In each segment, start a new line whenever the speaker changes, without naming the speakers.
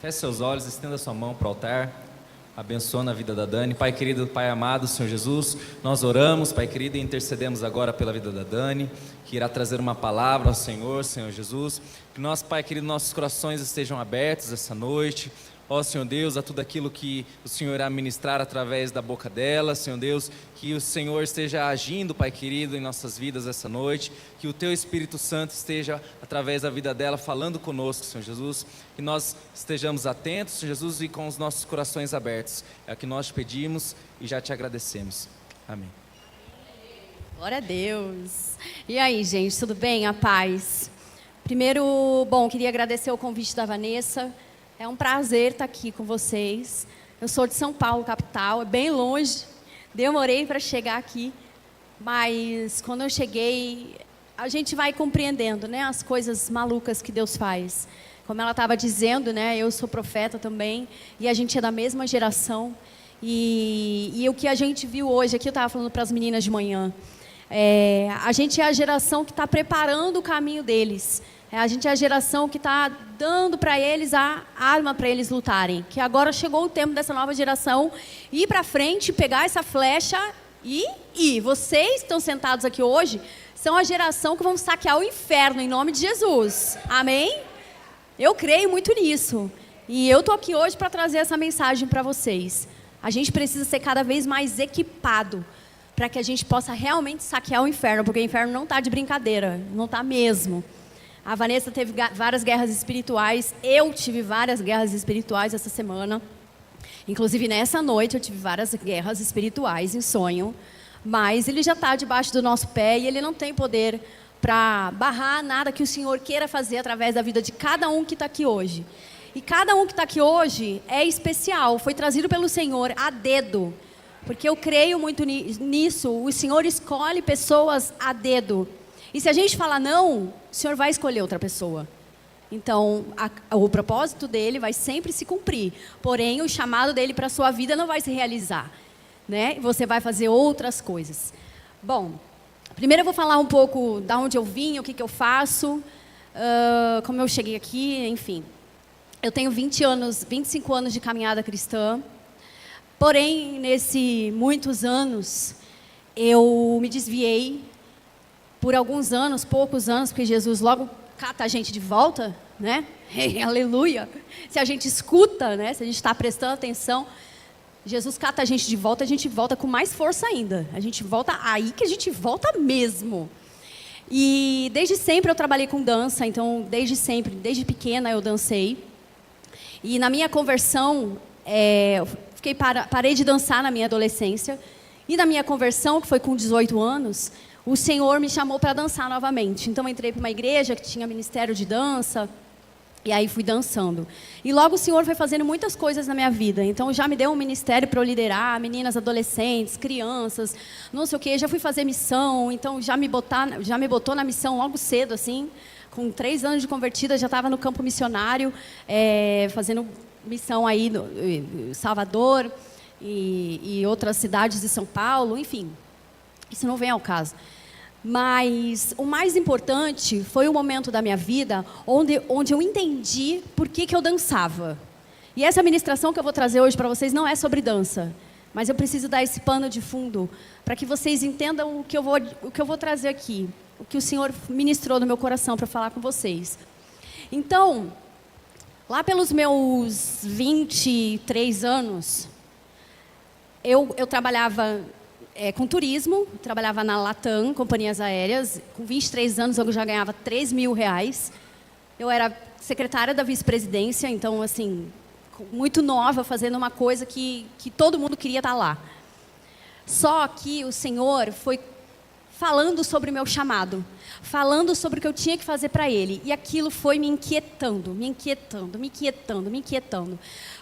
Feche seus olhos, estenda sua mão para o altar. Abençoa a vida da Dani. Pai querido, Pai amado, Senhor Jesus, nós oramos, Pai querido, e intercedemos agora pela vida da Dani, que irá trazer uma palavra ao Senhor, Senhor Jesus. Que nós, Pai querido, nossos corações estejam abertos essa noite. Ó Senhor Deus, a tudo aquilo que o Senhor irá ministrar através da boca dela, Senhor Deus, que o Senhor esteja agindo, Pai querido, em nossas vidas essa noite, que o Teu Espírito Santo esteja através da vida dela falando conosco, Senhor Jesus, que nós estejamos atentos, Senhor Jesus, e com os nossos corações abertos. É o que nós te pedimos e já te agradecemos. Amém.
Glória a Deus. E aí, gente, tudo bem? A paz. Primeiro, queria agradecer o convite da Vanessa. É um prazer estar aqui com vocês. Eu sou de São Paulo, capital, é bem longe. Demorei para chegar aqui, mas quando eu cheguei, a gente vai compreendendo, né, as coisas malucas que Deus faz. Como ela estava dizendo, né, eu sou profeta também, e a gente é da mesma geração. E o que a gente viu hoje, aqui eu estava falando para as meninas de manhã, a gente é a geração que está preparando o caminho deles. A gente é a geração que está dando para eles a arma para eles lutarem. Que agora chegou o tempo dessa nova geração ir para frente, pegar essa flecha e ir. Vocês que estão sentados aqui hoje são a geração que vão saquear o inferno em nome de Jesus. Amém? Eu creio muito nisso. E eu estou aqui hoje para trazer essa mensagem para vocês. A gente precisa ser cada vez mais equipado para que a gente possa realmente saquear o inferno, porque o inferno não está de brincadeira, não está mesmo. A Vanessa teve várias guerras espirituais, eu tive várias guerras espirituais essa semana. Inclusive, nessa noite, eu tive várias guerras espirituais em sonho. Mas ele já está debaixo do nosso pé e ele não tem poder para barrar nada que o Senhor queira fazer através da vida de cada um que está aqui hoje. E cada um que está aqui hoje é especial, foi trazido pelo Senhor a dedo. Porque eu creio muito nisso, o Senhor escolhe pessoas a dedo. E se a gente falar não, o Senhor vai escolher outra pessoa. Então, o propósito dele vai sempre se cumprir. Porém, o chamado dele para a sua vida não vai se realizar, né? Você vai fazer outras coisas. Bom, primeiro eu vou falar um pouco de onde eu vim, o que eu faço, como eu cheguei aqui, enfim. Eu tenho 25 anos de caminhada cristã. Porém, muitos anos, eu me desviei por alguns anos, poucos anos, porque Jesus logo cata a gente de volta, né? Aleluia! Se a gente escuta, né? Se a gente está prestando atenção, Jesus cata a gente volta com mais força ainda. A gente volta aí que a gente volta mesmo. E desde sempre eu trabalhei com dança, então desde pequena eu dancei. E na minha conversão, eu parei de dançar na minha adolescência. E na minha conversão, que foi com 18 anos, o Senhor me chamou para dançar novamente. Então, eu entrei para uma igreja que tinha ministério de dança, e aí fui dançando. E logo o Senhor foi fazendo muitas coisas na minha vida. Então, já me deu um ministério para eu liderar, meninas, adolescentes, crianças, não sei o quê. Já fui fazer missão, então já me botou na missão logo cedo, assim. Com 3 anos de convertida, já estava no campo missionário, fazendo missão aí no Salvador e outras cidades de São Paulo, enfim. Isso não vem ao caso. Mas o mais importante foi o momento da minha vida onde eu entendi por que eu dançava. E essa ministração que eu vou trazer hoje para vocês não é sobre dança, mas eu preciso dar esse pano de fundo para que vocês entendam o que eu vou trazer aqui, o que o Senhor ministrou no meu coração para falar com vocês. Então, lá pelos meus 23 anos, eu trabalhava com turismo, trabalhava na Latam, companhias aéreas. Com 23 anos eu já ganhava R$3.000. Eu era secretária da vice-presidência, então, assim, muito nova, fazendo uma coisa que todo mundo queria estar lá. Só que o Senhor foi falando sobre o meu chamado, falando sobre o que eu tinha que fazer para Ele. E aquilo foi me inquietando.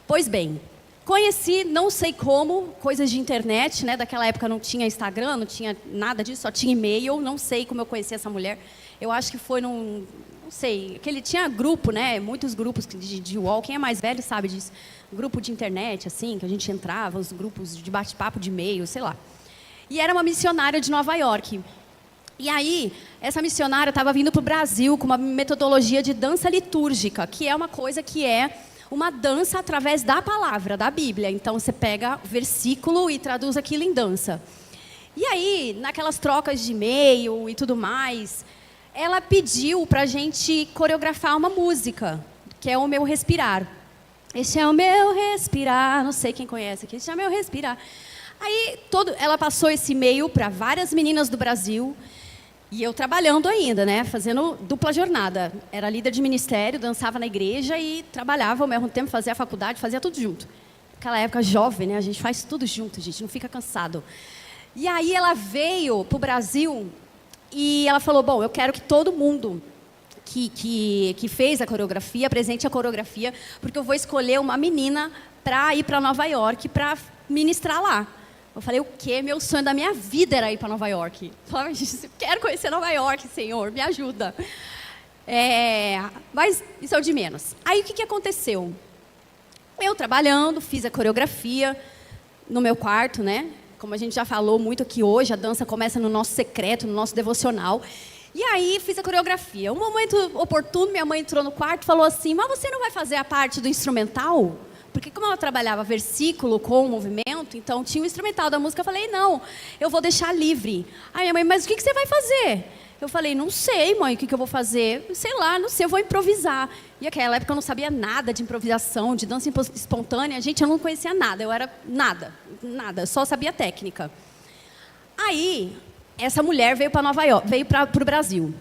Pois bem, conheci, não sei como, coisas de internet, né? Daquela época não tinha Instagram, não tinha nada disso, só tinha e-mail. Não sei como eu conheci essa mulher. Eu acho que foi não sei, tinha grupo, né? Muitos grupos de UOL. Quem é mais velho sabe disso. Grupo de internet, assim, que a gente entrava, os grupos de bate-papo de e-mail, sei lá. E era uma missionária de Nova York. E aí, essa missionária estava vindo para o Brasil com uma metodologia de dança litúrgica, que é uma coisa que é uma dança através da palavra, da Bíblia. Então, você pega o versículo e traduz aquilo em dança. E aí, naquelas trocas de e-mail e tudo mais, ela pediu para a gente coreografar uma música, que é o Meu Respirar. Este é o meu respirar, não sei quem conhece aqui, este é o meu respirar. Aí, ela passou esse e-mail para várias meninas do Brasil, e eu trabalhando ainda, né, fazendo dupla jornada. Era líder de ministério, dançava na igreja e trabalhava ao mesmo tempo, fazia a faculdade, fazia tudo junto. Naquela época jovem, né, a gente faz tudo junto, a gente não fica cansado. E aí ela veio para o Brasil e ela falou, bom, eu quero que todo mundo que fez a coreografia apresente a coreografia, porque eu vou escolher uma menina para ir para Nova York para ministrar lá. Eu falei, o quê? Meu sonho da minha vida era ir para Nova York. Eu quero conhecer Nova York, Senhor, me ajuda. Mas isso é o de menos. Aí o que aconteceu? Eu trabalhando, fiz a coreografia no meu quarto, né? Como a gente já falou muito aqui hoje, a dança começa no nosso secreto, no nosso devocional. E aí fiz a coreografia. Um momento oportuno, minha mãe entrou no quarto e falou assim, mas você não vai fazer a parte do instrumental? Porque como ela trabalhava versículo com movimento, então tinha o instrumental da música, eu falei, não, eu vou deixar livre. Aí minha mãe, mas o que você vai fazer? Eu falei, não sei, mãe, o que eu vou fazer? Sei lá, não sei, eu vou improvisar. E naquela época eu não sabia nada de improvisação, de dança espontânea, gente, eu não conhecia nada, eu era nada, só sabia técnica. Aí, essa mulher veio para Nova York, veio para o Brasil.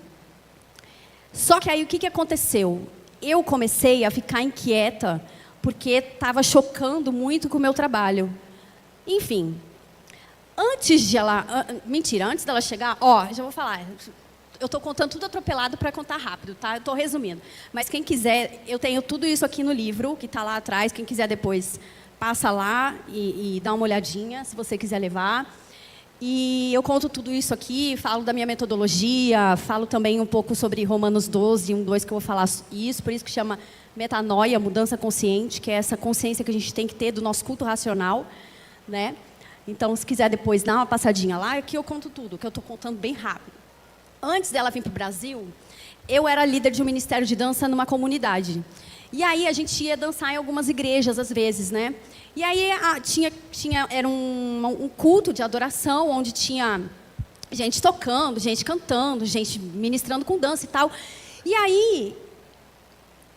Só que aí o que aconteceu? Eu comecei a ficar inquieta, porque estava chocando muito com o meu trabalho. Enfim, antes dela chegar, já vou falar, eu estou contando tudo atropelado para contar rápido, tá? Eu estou resumindo. Mas quem quiser, eu tenho tudo isso aqui no livro, que está lá atrás, quem quiser depois, passa lá e dá uma olhadinha, se você quiser levar. E eu conto tudo isso aqui, falo da minha metodologia, falo também um pouco sobre Romanos 12, 1, 2, que eu vou falar isso, por isso que chama metanoia, mudança consciente, que é essa consciência que a gente tem que ter do nosso culto racional, né? Então, se quiser depois dar uma passadinha lá, aqui eu conto tudo, que eu estou contando bem rápido. Antes dela vir para o Brasil, eu era líder de um ministério de dança numa comunidade. E aí a gente ia dançar em algumas igrejas, às vezes, né? E aí era um culto de adoração, onde tinha gente tocando, gente cantando, gente ministrando com dança e tal. E aí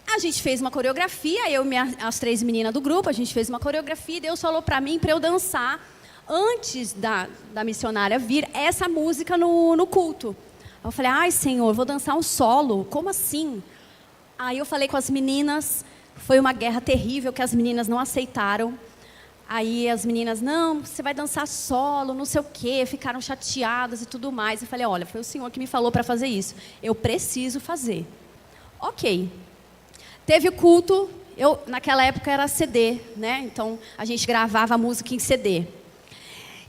a gente fez uma coreografia, as 3 meninas do grupo, a gente fez uma coreografia e Deus falou para mim para eu dançar, antes da missionária vir, essa música no culto. Eu falei, ai Senhor, eu vou dançar um solo, como assim? Aí eu falei com as meninas, foi uma guerra terrível que as meninas não aceitaram. Aí as meninas, não, você vai dançar solo, não sei o quê, ficaram chateadas e tudo mais. Eu falei, olha, foi o Senhor que me falou para fazer isso, eu preciso fazer. Ok. Teve o culto, naquela época era CD, né? Então a gente gravava a música em CD.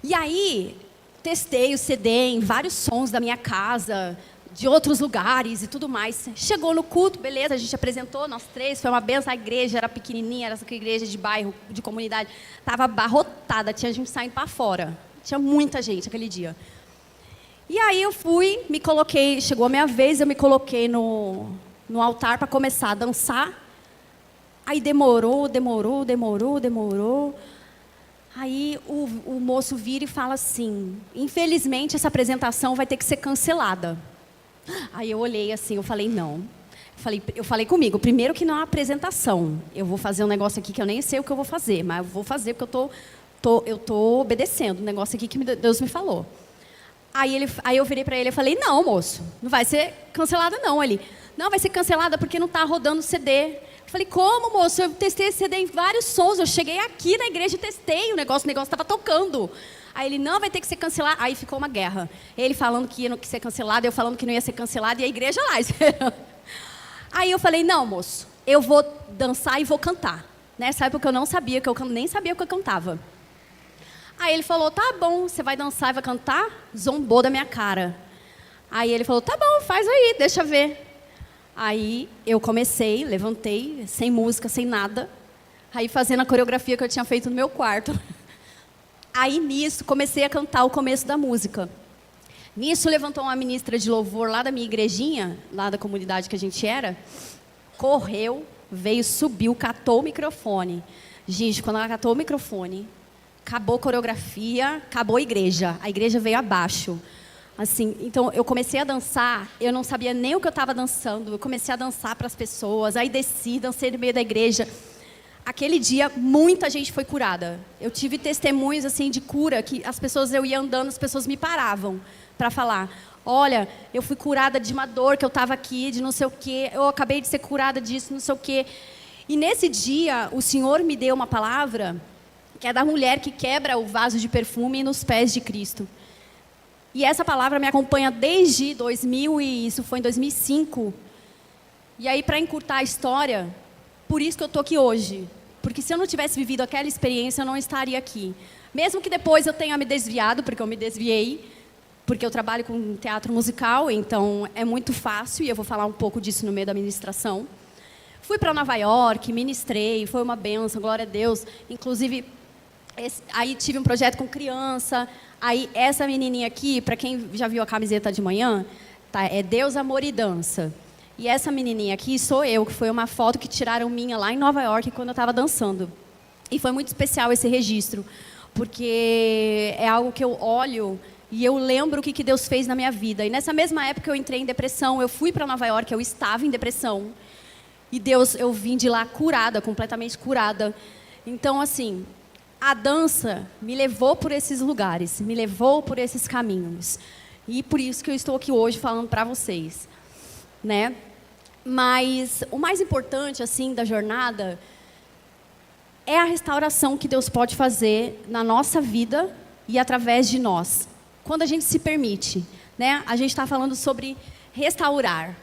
E aí, testei o CD em vários sons da minha casa, de outros lugares e tudo mais. Chegou no culto, beleza, a gente apresentou, nós 3, foi uma benção, a igreja era pequenininha, era essa igreja de bairro, de comunidade, estava abarrotada, tinha gente saindo para fora, tinha muita gente aquele dia. E aí eu fui, me coloquei, chegou a minha vez, eu me coloquei no altar para começar a dançar. Aí demorou. Aí o moço vira e fala assim, infelizmente essa apresentação vai ter que ser cancelada. Aí eu olhei assim, eu falei, não. Eu falei comigo, primeiro que não é uma apresentação. Eu vou fazer um negócio aqui que eu nem sei o que eu vou fazer, mas eu vou fazer porque eu tô obedecendo o negócio aqui que Deus me falou. Aí eu virei para ele e falei, não, moço, não vai ser cancelada não. Ele, não, vai ser cancelada porque não está rodando CD. Eu falei, como, moço? Eu testei esse CD em vários sons, eu cheguei aqui na igreja e testei o negócio estava tocando. Aí ele, não, vai ter que ser cancelado. Aí ficou uma guerra. Ele falando que ia ser cancelado, eu falando que não ia ser cancelado, e a igreja lá esperando. Aí eu falei, não, moço, eu vou dançar e vou cantar. Né? Sabe porque eu não sabia, que eu nem sabia o que eu cantava. Aí ele falou, tá bom, você vai dançar e vai cantar? Zombou da minha cara. Aí ele falou, tá bom, faz aí, deixa ver. Aí eu comecei, levantei, sem música, sem nada. Aí fazendo a coreografia que eu tinha feito no meu quarto. Aí nisso, comecei a cantar o começo da música. Nisso levantou uma ministra de louvor lá da minha igrejinha, lá da comunidade que a gente era, correu, veio, subiu, catou o microfone. Gente, quando ela catou o microfone, acabou a coreografia, acabou a igreja veio abaixo. Assim, então eu comecei a dançar, eu não sabia nem o que eu estava dançando, eu comecei a dançar para as pessoas, aí desci, dancei no meio da igreja. Aquele dia, muita gente foi curada. Eu tive testemunhos assim de cura, que as pessoas, eu ia andando, as pessoas me paravam para falar: olha, eu fui curada de uma dor que eu estava aqui, de não sei o quê, eu acabei de ser curada disso, não sei o quê. E nesse dia, o Senhor me deu uma palavra, que é da mulher que quebra o vaso de perfume nos pés de Cristo. E essa palavra me acompanha desde 2000, e isso foi em 2005. E aí, para encurtar a história, por isso que eu estou aqui hoje. Porque se eu não tivesse vivido aquela experiência, eu não estaria aqui. Mesmo que depois eu tenha me desviado, porque eu me desviei, porque eu trabalho com teatro musical, então é muito fácil, e eu vou falar um pouco disso no meio da ministração. Fui para Nova York, ministrei, foi uma bênção, glória a Deus. Inclusive, aí tive um projeto com criança. Aí essa menininha aqui, para quem já viu a camiseta de manhã, tá, é Deus, Amor e Dança. E essa menininha aqui sou eu, que foi uma foto que tiraram minha lá em Nova York quando eu estava dançando. E foi muito especial esse registro, porque é algo que eu olho e eu lembro o que Deus fez na minha vida. E nessa mesma época eu entrei em depressão, eu fui para Nova York, eu estava em depressão. E Deus, eu vim de lá curada, completamente curada. Então, assim, a dança me levou por esses lugares, me levou por esses caminhos. E por isso que eu estou aqui hoje falando para vocês, né? Mas o mais importante, assim, da jornada é a restauração que Deus pode fazer na nossa vida e através de nós, quando a gente se permite, né? A gente está falando sobre restaurar.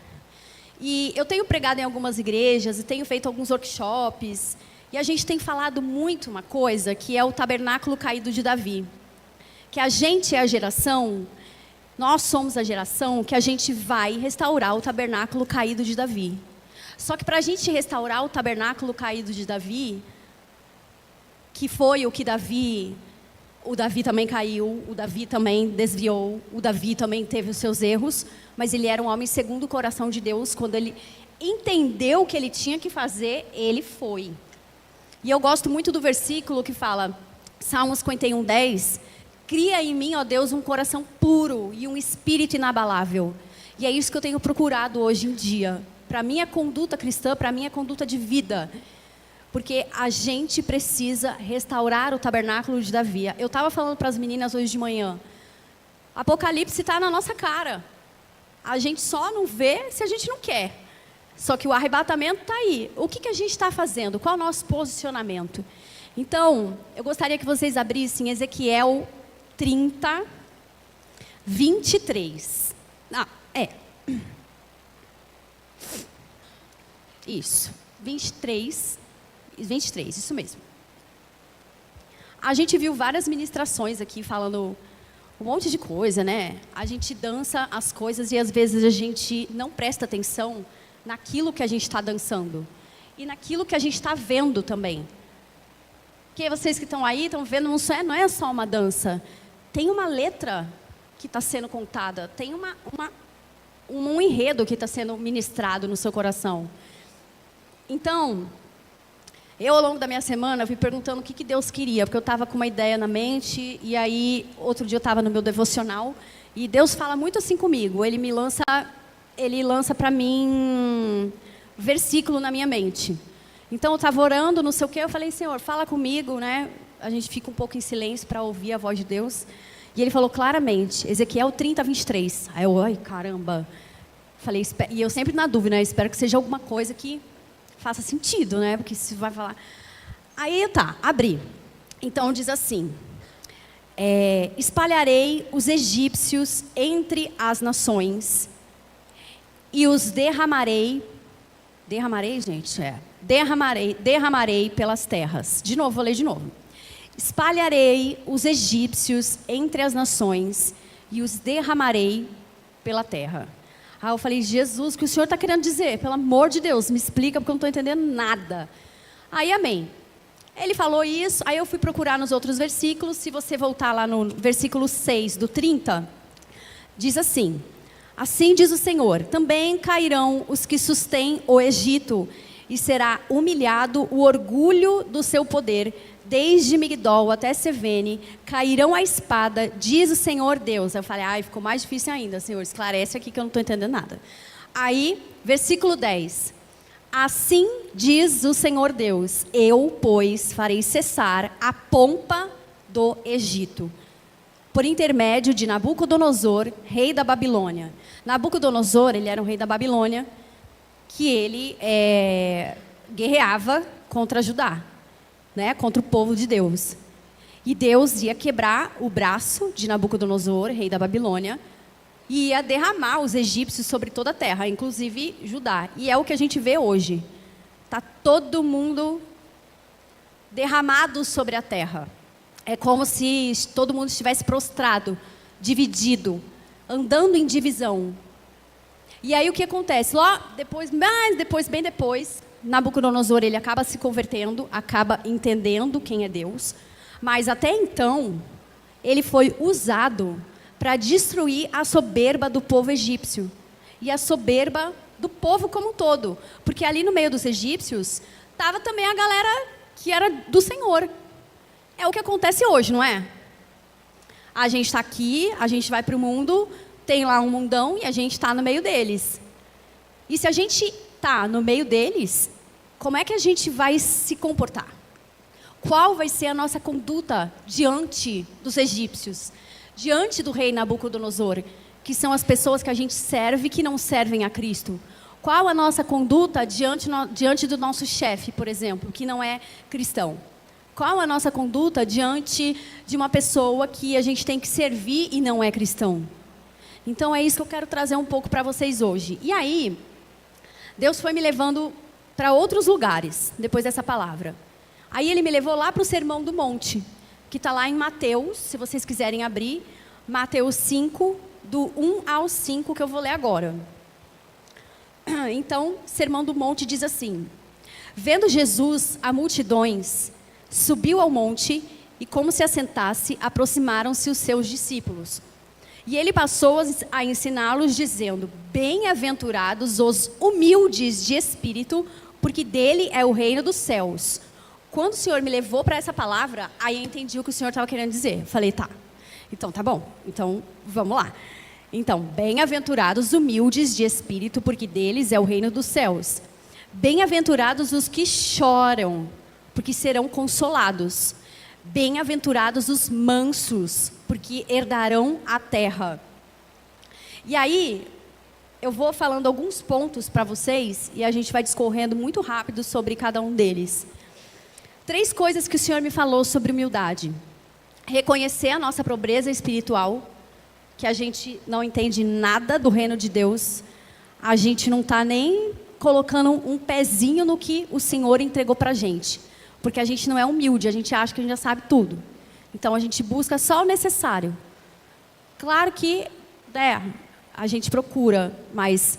E eu tenho pregado em algumas igrejas e tenho feito alguns workshops, e a gente tem falado muito uma coisa, que é o tabernáculo caído de Davi. Que a gente é a geração, nós somos a geração que a gente vai restaurar o tabernáculo caído de Davi. Só que para a gente restaurar o tabernáculo caído de Davi, que foi o que o Davi também caiu, o Davi também desviou, o Davi também teve os seus erros, mas ele era um homem segundo o coração de Deus. Quando ele entendeu o que ele tinha que fazer, ele foi. E eu gosto muito do versículo que fala, Salmos 51:10, cria em mim, ó Deus, um coração puro e um espírito inabalável. E é isso que eu tenho procurado hoje em dia, para a minha conduta cristã, para a minha conduta de vida. Porque a gente precisa restaurar o tabernáculo de Davi. Eu estava falando para as meninas hoje de manhã, Apocalipse está na nossa cara. A gente só não vê se a gente não quer. Só que o arrebatamento está aí. O que a gente está fazendo? Qual é o nosso posicionamento? Então, eu gostaria que vocês abrissem Ezequiel 30, 23. Isso. 23, isso mesmo. A gente viu várias ministrações aqui falando um monte de coisa, né? A gente dança as coisas e às vezes a gente não presta atenção naquilo que a gente está dançando e naquilo que a gente está vendo também. Porque vocês que estão aí estão vendo, não é só uma dança. Tem uma letra que está sendo contada, tem um enredo que está sendo ministrado no seu coração. Então, eu ao longo da minha semana fui perguntando o que Deus queria, porque eu estava com uma ideia na mente, e aí outro dia eu estava no meu devocional, e Deus fala muito assim comigo, Ele lança para mim versículo na minha mente. Então eu estava orando, não sei o quê, eu falei, Senhor, fala comigo, né? A gente fica um pouco em silêncio para ouvir a voz de Deus. E Ele falou claramente, Ezequiel 30, 23. Aí eu, ai, caramba. Falei, e eu sempre na dúvida, né? Espero que seja alguma coisa que faça sentido, né? Porque se vai falar... Aí tá, abri. Então diz assim, espalharei os egípcios entre as nações e os derramarei, gente? Derramarei pelas terras. De novo, vou ler de novo. Espalharei os egípcios entre as nações e os derramarei pela terra. Aí eu falei, Jesus, o que o Senhor está querendo dizer? Pelo amor de Deus, me explica, porque eu não estou entendendo nada. Aí, amém. Ele falou isso, aí eu fui procurar nos outros versículos. Se você voltar lá no versículo 6 do 30, diz assim, assim diz o Senhor, também cairão os que sustêm o Egito e será humilhado o orgulho do seu poder. Desde Migdol até Sevene cairão a espada, diz o Senhor Deus. Eu falei, ai, ficou mais difícil ainda, Senhor, esclarece aqui que eu não estou entendendo nada. Aí, versículo 10. Assim diz o Senhor Deus, eu, pois, farei cessar a pompa do Egito, por intermédio de Nabucodonosor, rei da Babilônia. Nabucodonosor, ele era um rei da Babilônia, que ele guerreava contra Judá, né, contra o povo de Deus. E Deus ia quebrar o braço de Nabucodonosor, rei da Babilônia, e ia derramar os egípcios sobre toda a terra, inclusive Judá. E é o que a gente vê hoje. Está todo mundo derramado sobre a terra. É como se todo mundo estivesse prostrado, dividido, andando em divisão. E aí o que acontece? Bem depois, Nabucodonosor ele acaba se convertendo, acaba entendendo quem é Deus. Mas até então, ele foi usado para destruir a soberba do povo egípcio. E a soberba do povo como um todo. Porque ali no meio dos egípcios, estava também a galera que era do Senhor. É o que acontece hoje, não é? A gente está aqui, a gente vai para o mundo, tem lá um mundão e a gente está no meio deles. E se a gente está no meio deles, como é que a gente vai se comportar? Qual vai ser a nossa conduta diante dos egípcios? Diante do rei Nabucodonosor, que são as pessoas que a gente serve que não servem a Cristo? Qual a nossa conduta diante do nosso chefe, por exemplo, que não é cristão? Qual a nossa conduta diante de uma pessoa que a gente tem que servir e não é cristão? Então é isso que eu quero trazer um pouco para vocês hoje. E aí, Deus foi me levando para outros lugares, depois dessa palavra. Aí ele me levou lá para o Sermão do Monte, que está lá em Mateus, se vocês quiserem abrir, Mateus 5, do 1 ao 5, que eu vou ler agora. Então, Sermão do Monte diz assim: vendo Jesus a multidões, subiu ao monte e, como se assentasse, aproximaram-se os seus discípulos. E ele passou a ensiná-los, dizendo: bem-aventurados os humildes de espírito, porque dele é o reino dos céus. Quando o Senhor me levou para essa palavra, aí eu entendi o que o Senhor estava querendo dizer. Eu falei, tá, então tá bom, então vamos lá. Então, bem-aventurados humildes de espírito, porque deles é o reino dos céus. Bem-aventurados os que choram, porque serão consolados. Bem-aventurados os mansos, porque herdarão a terra. E aí, eu vou falando alguns pontos para vocês, e a gente vai discorrendo muito rápido sobre cada um deles. 3 coisas que o Senhor me falou sobre humildade. Reconhecer a nossa pobreza espiritual, que a gente não entende nada do reino de Deus, a gente não está nem colocando um pezinho no que o Senhor entregou para a gente, porque a gente não é humilde, a gente acha que a gente já sabe tudo. Então a gente busca só o necessário. Claro que a gente procura, mas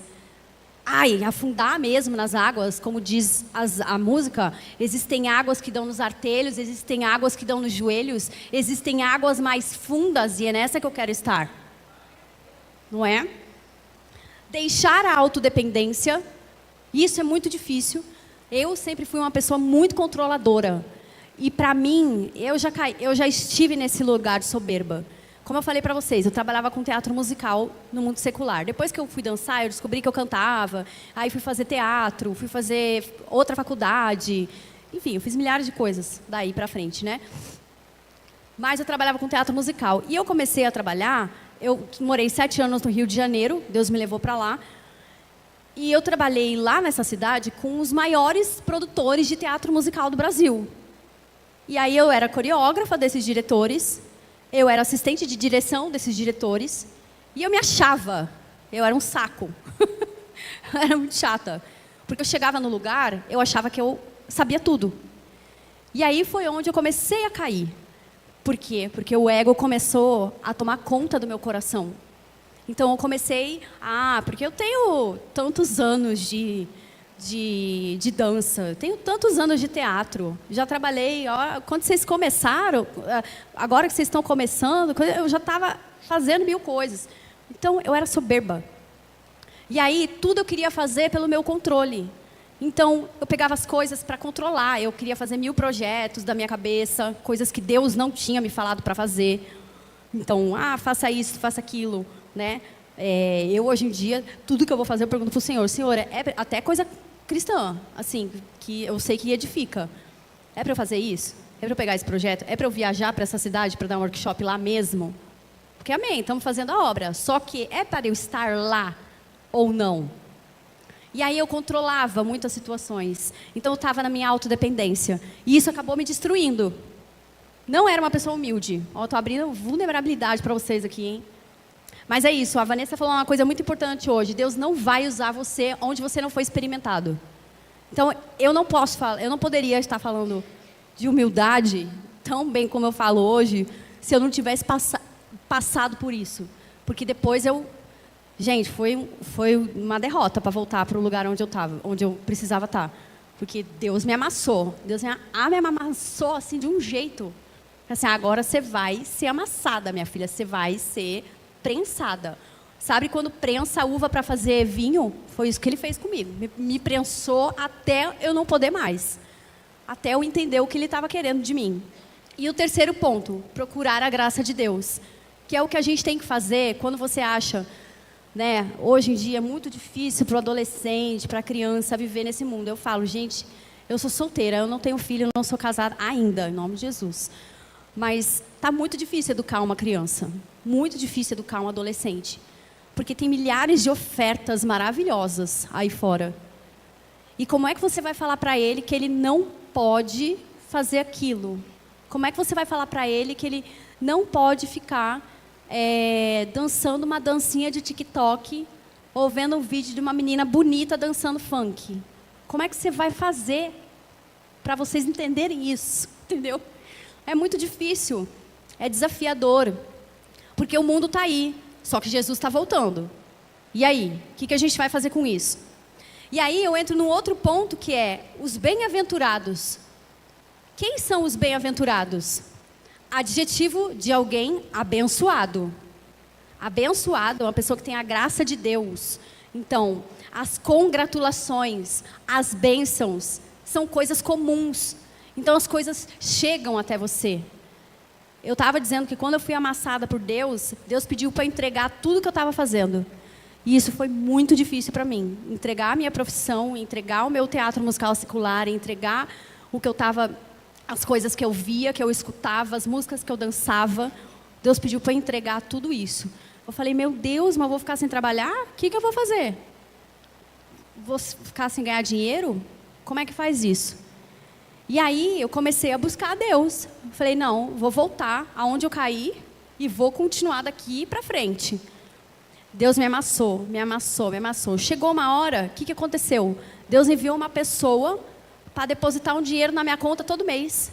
afundar mesmo nas águas, como diz a música, existem águas que dão nos artelhos, existem águas que dão nos joelhos, existem águas mais fundas, e é nessa que eu quero estar. Não é? Deixar a autodependência, isso é muito difícil. Eu sempre fui uma pessoa muito controladora. E para mim, eu já estive nesse lugar de soberba. Como eu falei para vocês, eu trabalhava com teatro musical no mundo secular. Depois que eu fui dançar, eu descobri que eu cantava. Aí fui fazer teatro, fui fazer outra faculdade. Enfim, eu fiz milhares de coisas daí para frente, né? Mas eu trabalhava com teatro musical. E eu comecei a trabalhar, eu morei 7 anos no Rio de Janeiro, Deus me levou para lá. E eu trabalhei lá nessa cidade com os maiores produtores de teatro musical do Brasil. E aí eu era coreógrafa desses diretores, eu era assistente de direção desses diretores, e eu me achava, eu era um saco. Eu era muito chata. Porque eu chegava no lugar, eu achava que eu sabia tudo. E aí foi onde eu comecei a cair. Por quê? Porque o ego começou a tomar conta do meu coração. Então eu comecei, porque eu tenho tantos anos de dança, eu tenho tantos anos de teatro, já trabalhei, quando vocês começaram, agora que vocês estão começando, eu já estava fazendo 1000 coisas. Então eu era soberba. E aí tudo eu queria fazer pelo meu controle. Então, eu pegava as coisas para controlar. Eu queria fazer 1000 projetos da minha cabeça, coisas que Deus não tinha me falado para fazer. Então, faça isso, faça aquilo, né? Eu, hoje em dia, tudo que eu vou fazer, eu pergunto para o Senhor. Senhor, até coisa cristã, assim, que eu sei que edifica. É para eu fazer isso? É para eu pegar esse projeto? É para eu viajar para essa cidade para dar um workshop lá mesmo? Porque, amém, estamos fazendo a obra. Só que é para eu estar lá ou não? E aí eu controlava muitas situações. Então eu estava na minha autodependência. E isso acabou me destruindo. Não era uma pessoa humilde. Ó, estou abrindo vulnerabilidade para vocês aqui, hein? Mas é isso, a Vanessa falou uma coisa muito importante hoje. Deus não vai usar você onde você não foi experimentado. Então eu não poderia estar falando de humildade tão bem como eu falo hoje, se eu não tivesse passado por isso. Porque depois gente, foi uma derrota para voltar para o lugar onde eu estava, onde eu precisava estar. Porque Deus me amassou. Deus me amassou assim de um jeito. Assim, agora você vai ser amassada, minha filha. Você vai ser prensada. Sabe quando prensa a uva para fazer vinho? Foi isso que ele fez comigo. Me prensou até eu não poder mais. Até eu entender o que ele estava querendo de mim. E o terceiro ponto, procurar a graça de Deus. Que é o que a gente tem que fazer quando você acha... né? Hoje em dia é muito difícil para o adolescente, para a criança viver nesse mundo. Eu falo, gente, eu sou solteira, eu não tenho filho, eu não sou casada ainda, em nome de Jesus. Mas está muito difícil educar uma criança, muito difícil educar um adolescente. Porque tem milhares de ofertas maravilhosas aí fora. E como é que você vai falar para ele que ele não pode fazer aquilo? Como é que você vai falar para ele que ele não pode ficar... dançando uma dancinha de TikTok ou vendo um vídeo de uma menina bonita dançando funk? Como é que você vai fazer para vocês entenderem isso? Entendeu? É muito difícil, é desafiador, porque o mundo está aí, só que Jesus está voltando. E aí? O que a gente vai fazer com isso? E aí eu entro num outro ponto que é os bem-aventurados. Quem são os bem-aventurados? Adjetivo de alguém abençoado. Abençoado é uma pessoa que tem a graça de Deus. Então, as congratulações, as bênçãos, são coisas comuns. Então, as coisas chegam até você. Eu estava dizendo que quando eu fui amassada por Deus, Deus pediu para entregar tudo que eu estava fazendo. E isso foi muito difícil para mim. Entregar a minha profissão, entregar o meu teatro musical secular, entregar o que eu estava... as coisas que eu via, que eu escutava, as músicas que eu dançava. Deus pediu para entregar tudo isso. Eu falei, meu Deus, mas eu vou ficar sem trabalhar? O que eu vou fazer? Vou ficar sem ganhar dinheiro? Como é que faz isso? E aí eu comecei a buscar a Deus. Eu falei, não, vou voltar aonde eu caí e vou continuar daqui para frente. Deus me amassou, me amassou, me amassou. Chegou uma hora, o que aconteceu? Deus enviou uma pessoa para depositar um dinheiro na minha conta todo mês.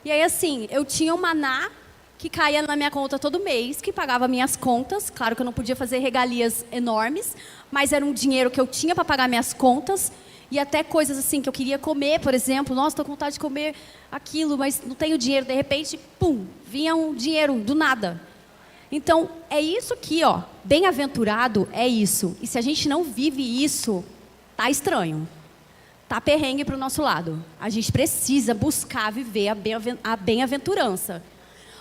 E aí, assim, eu tinha um maná que caía na minha conta todo mês, que pagava minhas contas. Claro que eu não podia fazer regalias enormes, mas era um dinheiro que eu tinha para pagar minhas contas. E até coisas assim que eu queria comer, por exemplo. Nossa, estou com vontade de comer aquilo, mas não tenho dinheiro. De repente, pum, vinha um dinheiro do nada. Então, é isso aqui, ó. Bem-aventurado é isso. E se a gente não vive isso, tá estranho. Tá perrengue para o nosso lado. A gente precisa buscar viver a bem-aventurança.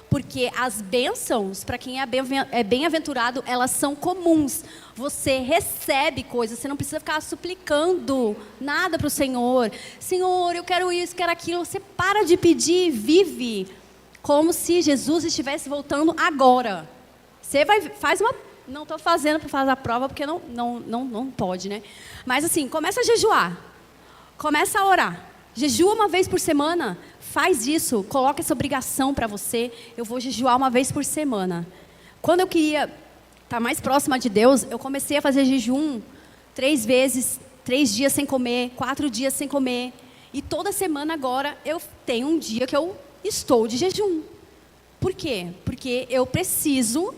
Porque as bênçãos, para quem é bem-aventurado, elas são comuns. Você recebe coisas, você não precisa ficar suplicando nada para o Senhor. Senhor, eu quero isso, quero aquilo. Você para de pedir e vive como se Jesus estivesse voltando agora. Você faz uma... Não estou fazendo para fazer a prova, porque não pode, né? Mas assim, começa a jejuar. Começa a orar. Jejua uma vez por semana. Faz isso. Coloca essa obrigação para você. Eu vou jejuar uma vez por semana. Quando eu queria estar mais próxima de Deus, eu comecei a fazer jejum 3 vezes, 3 dias sem comer, 4 dias sem comer. E toda semana agora eu tenho um dia que eu estou de jejum. Por quê? Porque eu preciso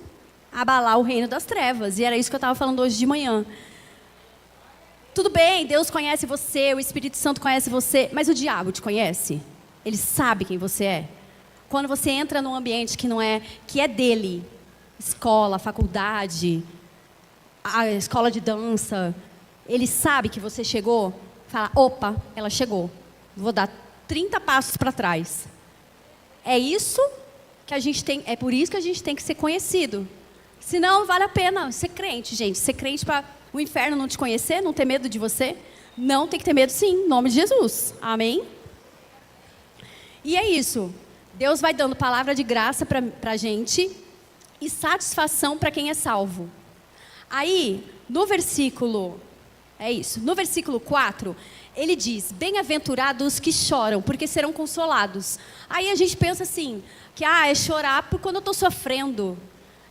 abalar o reino das trevas. E era isso que eu estava falando hoje de manhã. Tudo bem, Deus conhece você, o Espírito Santo conhece você, mas o diabo te conhece? Ele sabe quem você é. Quando você entra num ambiente que é dele, escola, faculdade, a escola de dança, ele sabe que você chegou Fala, opa, ela chegou. Vou dar 30 passos para trás. É isso que a gente tem, é por isso que a gente tem que ser conhecido. Senão, vale a pena ser crente, gente. Ser crente para o inferno não te conhecer, não ter medo de você. Não, tem que ter medo sim, em nome de Jesus. Amém? E é isso. Deus vai dando palavra de graça para a gente e satisfação para quem é salvo. Aí, no versículo 4, ele diz, bem-aventurados os que choram, porque serão consolados. Aí a gente pensa assim, que é chorar quando eu estou sofrendo.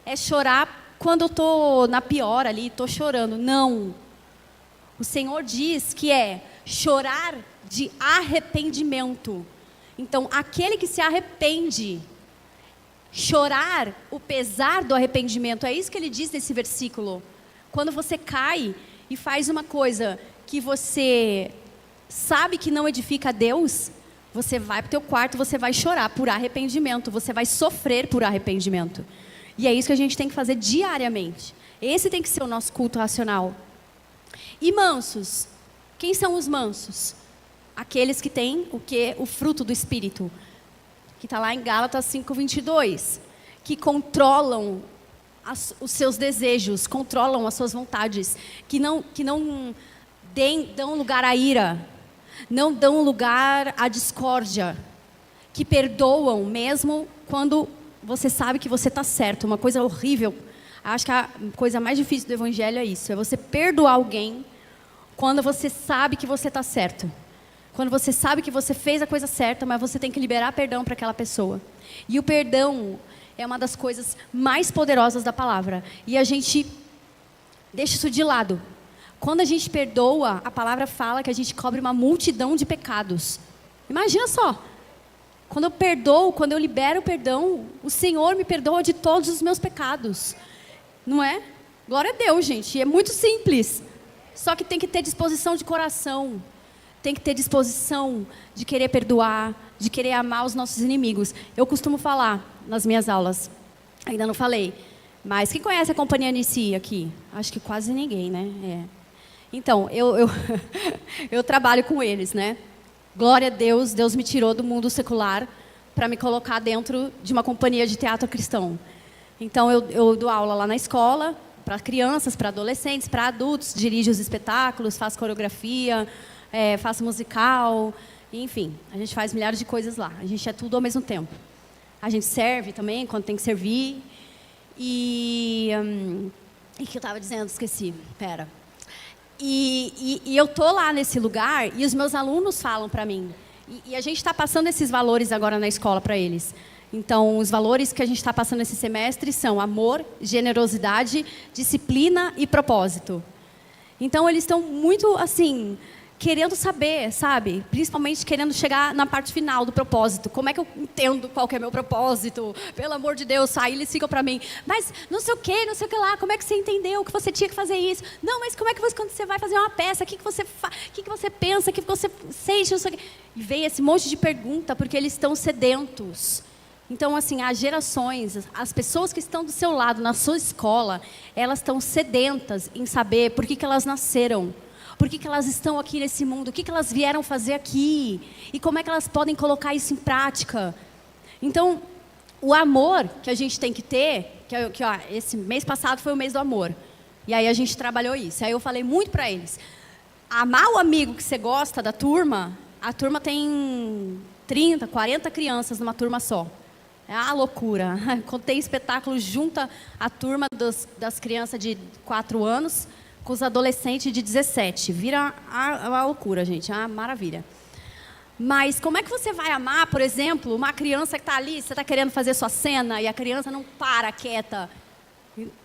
É chorar quando eu estou na pior ali, estou chorando. Não. O Senhor diz que é chorar de arrependimento. Então, aquele que se arrepende, chorar o pesar do arrependimento, é isso que ele diz nesse versículo. Quando você cai e faz uma coisa que você sabe que não edifica a Deus, você vai para o teu quarto, você vai chorar por arrependimento, você vai sofrer por arrependimento. E é isso que a gente tem que fazer diariamente. Esse tem que ser o nosso culto racional. E mansos? Quem são os mansos? Aqueles que têm o quê? O fruto do Espírito. Que está lá em Gálatas 5:22. Que controlam os seus desejos, controlam as suas vontades. Que não dão lugar à ira. Não dão lugar à discórdia. Que perdoam mesmo quando você sabe que você está certo. Uma coisa horrível. Acho que a coisa mais difícil do Evangelho é isso. É você perdoar alguém quando você sabe que você está certo. Quando você sabe que você fez a coisa certa, mas você tem que liberar perdão para aquela pessoa. E o perdão é uma das coisas mais poderosas da palavra. E a gente deixa isso de lado. Quando a gente perdoa, a palavra fala que a gente cobre uma multidão de pecados. Imagina só. Quando eu perdoo, quando eu libero o perdão, o Senhor me perdoa de todos os meus pecados. Não é? Glória a Deus, gente. E é muito simples. Só que tem que ter disposição de coração. Tem que ter disposição de querer perdoar, de querer amar os nossos inimigos. Eu costumo falar nas minhas aulas, ainda não falei, mas quem conhece a Companhia Nici aqui? Acho que quase ninguém, né? Então, eu trabalho com eles, né? Glória a Deus, Deus me tirou do mundo secular para me colocar dentro de uma companhia de teatro cristão. Então, eu dou aula lá na escola, para crianças, para adolescentes, para adultos, dirijo os espetáculos, faço coreografia, faço musical, enfim, a gente faz milhares de coisas lá. A gente é tudo ao mesmo tempo. A gente serve também, quando tem que servir. E o que eu estava dizendo? Esqueci. Pera. E eu estou lá nesse lugar e os meus alunos falam para mim. E a gente está passando esses valores agora na escola para eles. Então, os valores que a gente está passando esse semestre são amor, generosidade, disciplina e propósito. Então, eles estão muito, assim, querendo saber, sabe? Principalmente querendo chegar na parte final do propósito. Como é que eu entendo qual que é meu propósito? Pelo amor de Deus, aí eles ficam para mim. Mas não sei o que lá, como é que você entendeu que você tinha que fazer isso? Não, mas como é que você, quando você vai fazer uma peça, o que você pensa, o que você sente? Não sei o quê. E vem esse monte de pergunta, porque eles estão sedentos. Então, assim, as gerações, as pessoas que estão do seu lado, na sua escola, elas estão sedentas em saber por que elas nasceram. Por que elas estão aqui nesse mundo? O que elas vieram fazer aqui? E como é que elas podem colocar isso em prática? Então, o amor que a gente tem que ter, esse mês passado foi o mês do amor. E aí a gente trabalhou isso. Aí eu falei muito para eles. Amar o amigo que você gosta da turma, a turma tem 30, 40 crianças numa turma só. É uma loucura. Quando tem espetáculo, junta a turma das crianças de 4 anos com os adolescentes de 17. Vira a loucura, gente. É uma maravilha. Mas como é que você vai amar, por exemplo, uma criança que está ali, você está querendo fazer sua cena e a criança não para quieta?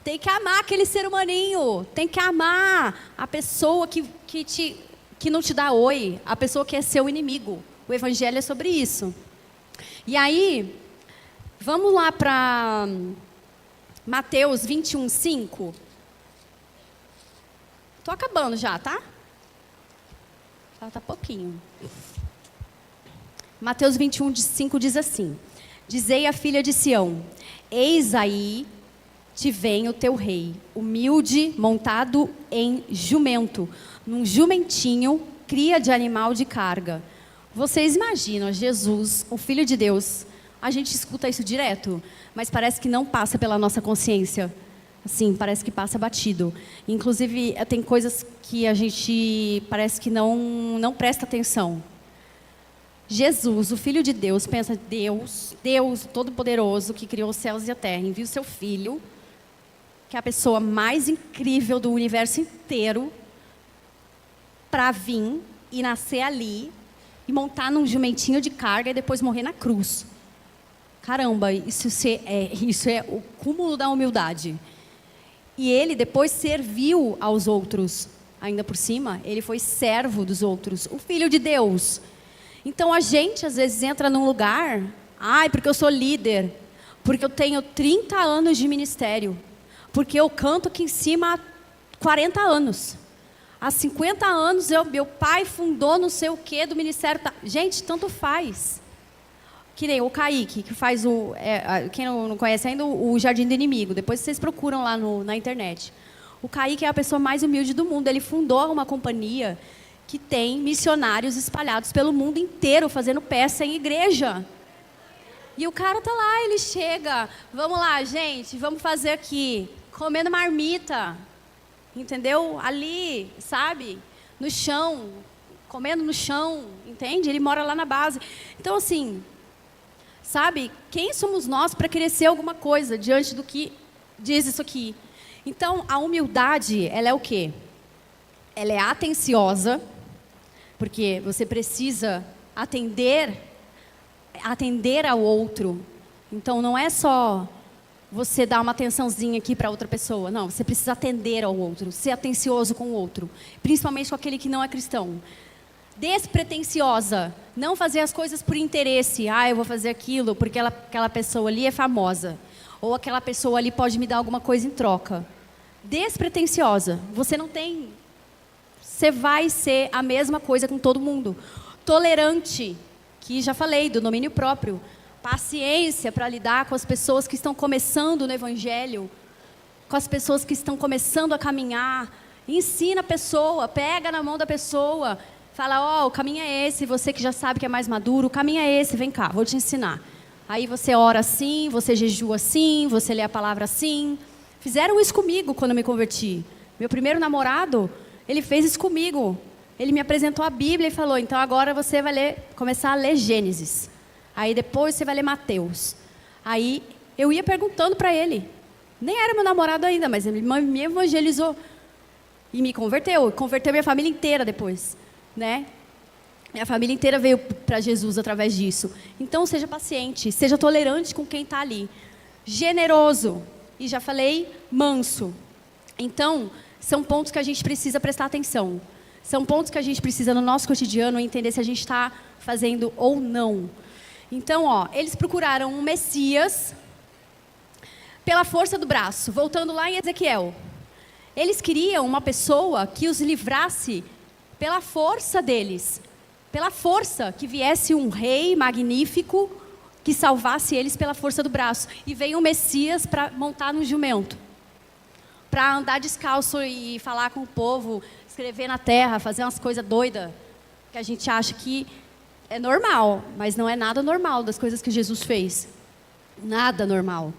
Tem que amar aquele ser humaninho. Tem que amar a pessoa que não te dá oi. A pessoa que é seu inimigo. O Evangelho é sobre isso. E aí, vamos lá para Mateus 21:5. Estou acabando já, tá? Falta pouquinho. Mateus 21:5 diz assim: Dizei à filha de Sião, eis aí te vem o teu rei, humilde, montado em jumento, num jumentinho, cria de animal de carga. Vocês imaginam, Jesus, o Filho de Deus, a gente escuta isso direto, mas parece que não passa pela nossa consciência. Assim, parece que passa batido. Inclusive, tem coisas que a gente parece que não presta atenção. Jesus, o Filho de Deus, pensa, Deus Todo-Poderoso, que criou os céus e a terra, envia o seu Filho, que é a pessoa mais incrível do universo inteiro, para vir e nascer ali, e montar num jumentinho de carga e depois morrer na cruz. Caramba, isso é o cúmulo da humildade. E ele depois serviu aos outros. Ainda por cima, ele foi servo dos outros. O Filho de Deus. Então a gente às vezes entra num lugar, porque eu sou líder, porque eu tenho 30 anos de ministério, porque eu canto aqui em cima há 40 anos. Há 50 anos meu pai fundou não sei o que do ministério. Gente, tanto faz. Que nem o Kaique, que faz quem não conhece ainda, o Jardim do Inimigo. Depois vocês procuram lá na internet. O Kaique é a pessoa mais humilde do mundo. Ele fundou uma companhia que tem missionários espalhados pelo mundo inteiro, fazendo peça em igreja. E o cara tá lá, ele chega, vamos lá, gente, vamos fazer aqui, comendo marmita, entendeu? Ali, sabe? No chão, comendo no chão, entende? Ele mora lá na base. Então, assim, sabe? Quem somos nós para querer ser alguma coisa diante do que diz isso aqui? Então, a humildade, ela é o quê? Ela é atenciosa, porque você precisa atender ao outro. Então, não é só você dar uma atençãozinha aqui para outra pessoa. Não, você precisa atender ao outro, ser atencioso com o outro. Principalmente com aquele que não é cristão. Despretensiosa, não fazer as coisas por interesse. Eu vou fazer aquilo porque aquela pessoa ali é famosa. Ou aquela pessoa ali pode me dar alguma coisa em troca. Despretensiosa, você não tem... Você vai ser a mesma coisa com todo mundo. Tolerante, que já falei, do domínio próprio. Paciência para lidar com as pessoas que estão começando no Evangelho. Com as pessoas que estão começando a caminhar. Ensina a pessoa, pega na mão da pessoa. Fala, o caminho é esse, você que já sabe que é mais maduro, o caminho é esse, vem cá, vou te ensinar. Aí você ora assim, você jejua assim, você lê a palavra assim. Fizeram isso comigo quando eu me converti. Meu primeiro namorado, ele fez isso comigo. Ele me apresentou a Bíblia e falou, então agora você vai começar a ler Gênesis. Aí depois você vai ler Mateus. Aí eu ia perguntando para ele. Nem era meu namorado ainda, mas ele me evangelizou. E me converteu minha família inteira depois. Né? Minha família inteira veio para Jesus através disso. Então, seja paciente, seja tolerante com quem está ali. Generoso. E já falei, manso. Então, são pontos que a gente precisa prestar atenção. São pontos que a gente precisa, no nosso cotidiano, entender se a gente está fazendo ou não. Então, eles procuraram um Messias pela força do braço. Voltando lá em Ezequiel. Eles queriam uma pessoa que os livrasse pela força deles, pela força, que viesse um rei magnífico que salvasse eles pela força do braço. E veio um Messias para montar no jumento, para andar descalço e falar com o povo, escrever na terra, fazer umas coisas doidas, que a gente acha que é normal, mas não é nada normal das coisas que Jesus fez. Nada normal.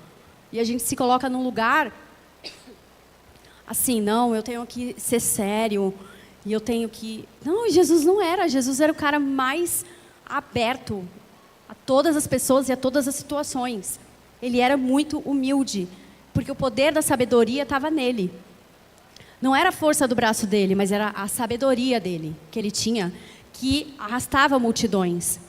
E a gente se coloca num lugar assim, não, eu tenho que ser sério, e eu tenho que... Não, Jesus não era. Jesus era o cara mais aberto a todas as pessoas e a todas as situações. Ele era muito humilde, porque o poder da sabedoria estava nele. Não era a força do braço dele, mas era a sabedoria dele, que ele tinha, que arrastava multidões.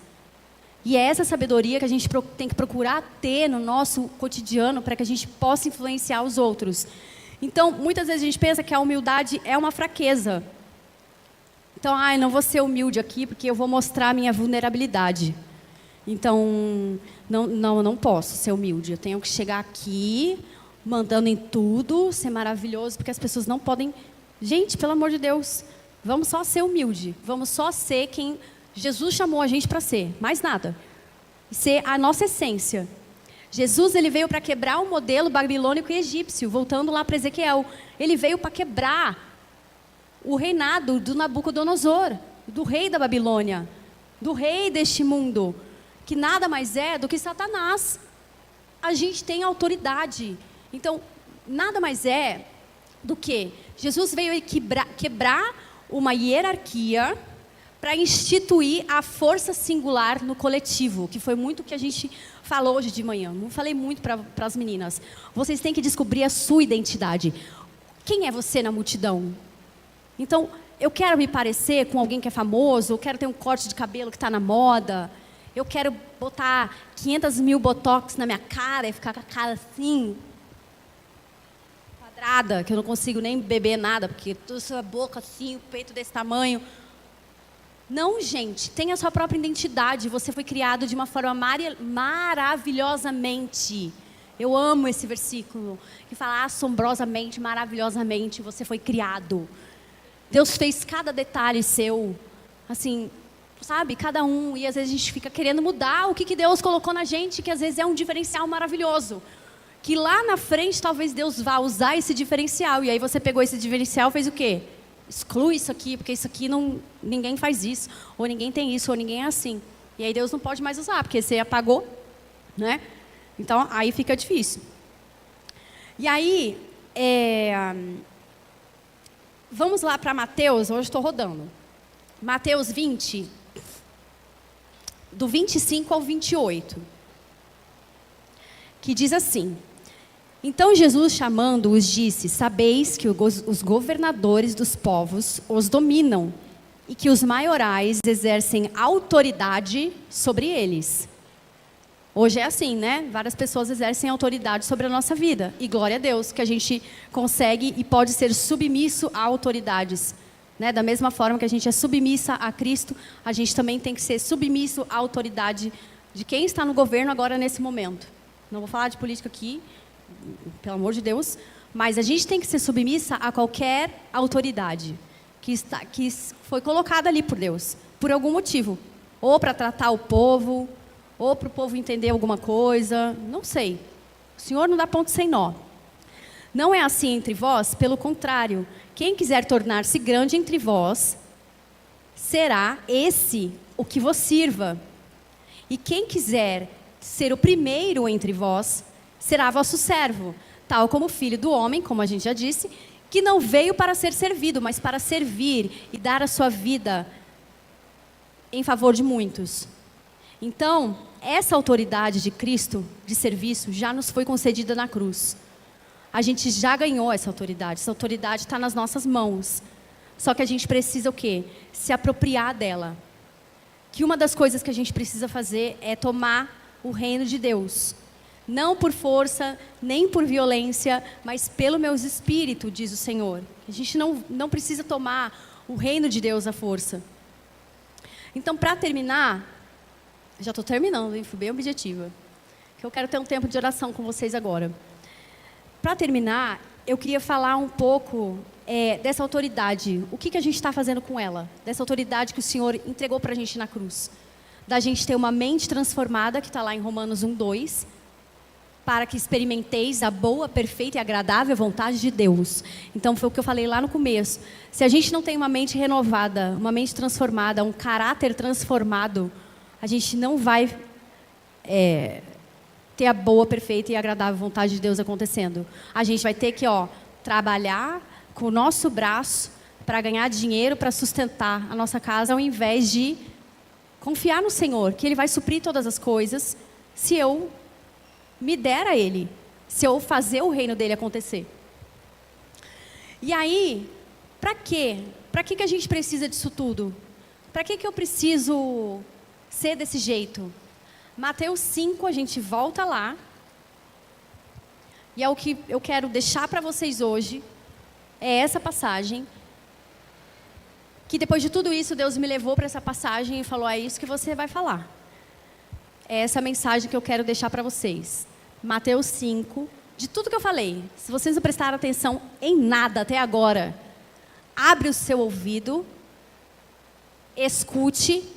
E é essa sabedoria que a gente tem que procurar ter no nosso cotidiano para que a gente possa influenciar os outros. Então, muitas vezes a gente pensa que a humildade é uma fraqueza. Então, não vou ser humilde aqui porque eu vou mostrar a minha vulnerabilidade. Então, não posso ser humilde. Eu tenho que chegar aqui, mandando em tudo, ser maravilhoso, porque as pessoas não podem... Gente, pelo amor de Deus, vamos só ser humilde. Vamos só ser quem Jesus chamou a gente para ser. Mais nada. Ser a nossa essência. Jesus, ele veio para quebrar o modelo babilônico e egípcio. Voltando lá para Ezequiel. Ele veio para quebrar o reinado do Nabucodonosor. do rei da Babilônia, do rei deste mundo, que nada mais é do que Satanás. A gente tem autoridade. Então, nada mais é do que Jesus veio quebrar uma hierarquia para instituir a força singular no coletivo, que foi muito o que a gente falou hoje de manhã. Não falei muito para as meninas. Vocês têm que descobrir a sua identidade. Quem é você na multidão? Então, eu quero me parecer com alguém que é famoso, eu quero ter um corte de cabelo que está na moda, eu quero botar 500 mil botox na minha cara e ficar com a cara assim, quadrada, que eu não consigo nem beber nada, porque toda a sua boca assim, o peito desse tamanho. Não, gente, tenha a sua própria identidade. Você foi criado de uma forma maravilhosamente. Eu amo esse versículo, que fala assombrosamente, maravilhosamente, você foi criado. Deus fez cada detalhe seu, assim, sabe, cada um, e às vezes a gente fica querendo mudar o que Deus colocou na gente, que às vezes é um diferencial maravilhoso, que lá na frente talvez Deus vá usar esse diferencial, e aí você pegou esse diferencial e fez o quê? Exclui isso aqui, porque isso aqui não, ninguém faz isso, ou ninguém tem isso, ou ninguém é assim, e aí Deus não pode mais usar, porque você apagou, né? Então aí fica difícil. E aí, vamos lá para Mateus, hoje estou rodando. Mateus 20, do 25 ao 28, que diz assim: Então Jesus, chamando-os, disse: Sabeis que os governadores dos povos os dominam, e que os maiorais exercem autoridade sobre eles. Hoje é assim, né? Várias pessoas exercem autoridade sobre a nossa vida. E glória a Deus que a gente consegue e pode ser submisso a autoridades. Né? Da mesma forma que a gente é submissa a Cristo, a gente também tem que ser submisso à autoridade de quem está no governo agora nesse momento. Não vou falar de política aqui, pelo amor de Deus, mas a gente tem que ser submissa a qualquer autoridade que foi colocada ali por Deus, por algum motivo. Ou para tratar o povo, ou para o povo entender alguma coisa, não sei. O Senhor não dá ponto sem nó. Não é assim entre vós, pelo contrário. Quem quiser tornar-se grande entre vós, será esse o que vos sirva. E quem quiser ser o primeiro entre vós, será vosso servo, tal como o Filho do Homem, como a gente já disse, que não veio para ser servido, mas para servir e dar a sua vida em favor de muitos. Então, essa autoridade de Cristo, de serviço, já nos foi concedida na cruz. A gente já ganhou essa autoridade está nas nossas mãos. Só que a gente precisa o quê? Se apropriar dela. Que uma das coisas que a gente precisa fazer é tomar o reino de Deus. Não por força, nem por violência, mas pelo meu espírito, diz o Senhor. A gente não precisa tomar o reino de Deus à força. Então, para terminar, já estou terminando, hein? Fui bem objetiva. Que eu quero ter um tempo de oração com vocês agora. Para terminar, eu queria falar um pouco dessa autoridade. O que a gente está fazendo com ela? Dessa autoridade que o Senhor entregou para a gente na cruz. Da gente ter uma mente transformada, que está lá em Romanos 1:2, para que experimenteis a boa, perfeita e agradável vontade de Deus. Então, foi o que eu falei lá no começo. Se a gente não tem uma mente renovada, uma mente transformada, um caráter transformado, a gente não vai ter a boa, perfeita e agradável vontade de Deus acontecendo. A gente vai ter que trabalhar com o nosso braço para ganhar dinheiro, para sustentar a nossa casa, ao invés de confiar no Senhor, que Ele vai suprir todas as coisas, se eu me der a Ele, se eu fazer o reino dEle acontecer. E aí, para quê? Para que a gente precisa disso tudo? Para que eu preciso ser desse jeito? Mateus 5, a gente volta lá. E é o que eu quero deixar para vocês hoje. É essa passagem. Que depois de tudo isso, Deus me levou para essa passagem e falou: é isso que você vai falar. É essa mensagem que eu quero deixar para vocês. Mateus 5, de tudo que eu falei. Se vocês não prestaram atenção em nada até agora, abre o seu ouvido, escute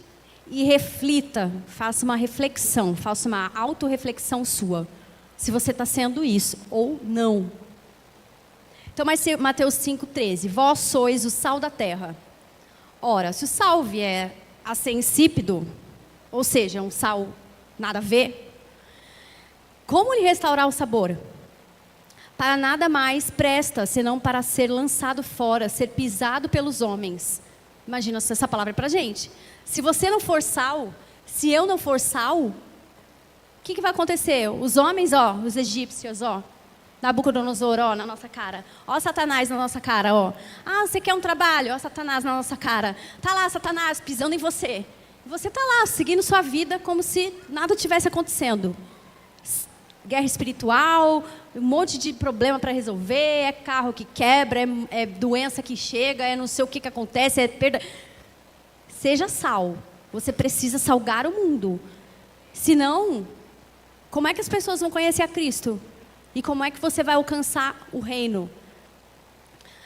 e reflita, faça uma reflexão, faça uma autorreflexão sua, se você está sendo isso ou não. Então, Mateus 5:13, vós sois o sal da terra. Ora, se o sal vier a ser insípido, ou seja, um sal nada a ver, como lhe restaurar o sabor? Para nada mais presta, senão para ser lançado fora, ser pisado pelos homens. Imagina se essa palavra é para a gente. Se você não for sal, se eu não for sal, o que vai acontecer? Os homens, os egípcios, Nabucodonosor, na nossa cara. Satanás na nossa cara, você quer um trabalho? Satanás na nossa cara. Tá lá Satanás pisando em você. Você tá lá, seguindo sua vida como se nada tivesse acontecendo. Guerra espiritual, um monte de problema para resolver, é carro que quebra, é doença que chega, é não sei o que acontece, é perda. Seja sal. Você precisa salgar o mundo. Senão, como é que as pessoas vão conhecer a Cristo? E como é que você vai alcançar o reino?